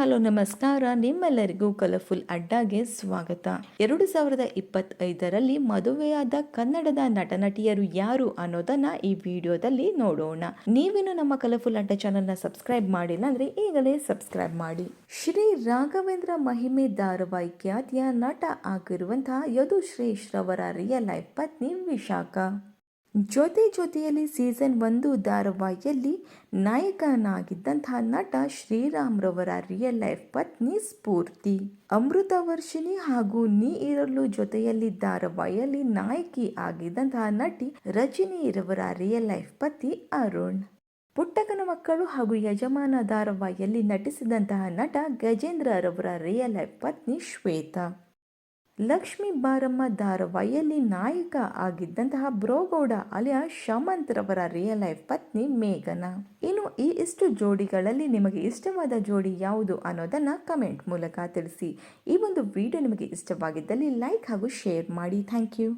Hello ನಮಸ್ಕಾರ. ನಿಮ್ಮೆಲ್ಲರಿಗೂ colourful ಅಡ್ಡಾಗೆ ಸ್ವಾಗತ. 2025ರಲ್ಲಿ ಮದುವೆಯಾದ ಕನ್ನಡದ ನಟನಟಿಯರು ಯಾರು ಅನ್ನೋದನ್ನ ಈ ವಿಡಿಯೋದಲ್ಲಿ ನೋಡೋಣ. ನೀವೇನು ನಮ್ಮ ಕಲರ್ಫುಲ್ ಅಡ್ಡ ಚಾನೆಲ್ನ ಸಬ್ಸ್ಕ್ರೈಬ್ ಮಾಡಿಲ್ಲ ಅಂದ್ರೆ ಈಗಲೇ ಸಬ್ಸ್ಕ್ರೈಬ್ ಮಾಡಿ. ಶ್ರೀ ರಾಘವೇಂದ್ರ ಮಹಿಮೆ ಧಾರಾವಾಹಿ ಖ್ಯಾತಿಯ ನಟ ಆಗಿರುವಂತಹ ಯದುಶ್ರೀಶ್ ರವರ ರಿಯಲ್ ಲೈಫ್ ಪತ್ನಿ ವಿಶಾಖ. ಜೊತೆಯಲ್ಲಿ ಸೀಸನ್ 1 ಧಾರಾವಾಹಿಯಲ್ಲಿ ನಾಯಕನಾಗಿದ್ದಂತಹ ನಟ ಶ್ರೀರಾಮ್ ರವರ ರಿಯಲ್ ಲೈಫ್ ಪತ್ನಿ ಸ್ಫೂರ್ತಿ. ಅಮೃತ ವರ್ಷಿಣಿ ಹಾಗೂ ನೀ ಇರಲು ಜೊತೆಯಲ್ಲಿ ಧಾರಾವಾಹಿಯಲ್ಲಿ ನಾಯಕಿ ಆಗಿದ್ದಂತಹ ನಟಿ ರಜನಿ ರವರ ರಿಯಲ್ ಲೈಫ್ ಪತಿ ಅರುಣ್. ಪುಟ್ಟಕ್ಕನ ಮಕ್ಕಳು ಹಾಗೂ ಯಜಮಾನ ಧಾರಾವಾಹಿಯಲ್ಲಿ ನಟಿಸಿದಂತಹ ನಟ ಗಜೇಂದ್ರ ರವರ ರಿಯಲ್ ಲೈಫ್ ಪತ್ನಿ ಶ್ವೇತಾ. ಲಕ್ಷ್ಮೀ ಬಾರಮ್ಮ ಧಾರಾವಾಹಿಯಲ್ಲಿ ನಾಯಕ ಆಗಿದ್ದಂತಹ ಬ್ರೋಗೌಡ ಅಲಿಯಾ ಶಮಂತ್ ರವರ ರಿಯಲ್ ಲೈಫ್ ಪತ್ನಿ ಮೇಘನಾ. ಇನ್ನು ಈ ಇಷ್ಟು ಜೋಡಿಗಳಲ್ಲಿ ನಿಮಗೆ ಇಷ್ಟವಾದ ಜೋಡಿ ಯಾವುದು ಅನ್ನೋದನ್ನ ಕಮೆಂಟ್ ಮೂಲಕ ತಿಳಿಸಿ. ಈ ಒಂದು ವಿಡಿಯೋ ನಿಮಗೆ ಇಷ್ಟವಾಗಿದ್ದಲ್ಲಿ ಲೈಕ್ ಹಾಗೂ ಶೇರ್ ಮಾಡಿ. Thank you.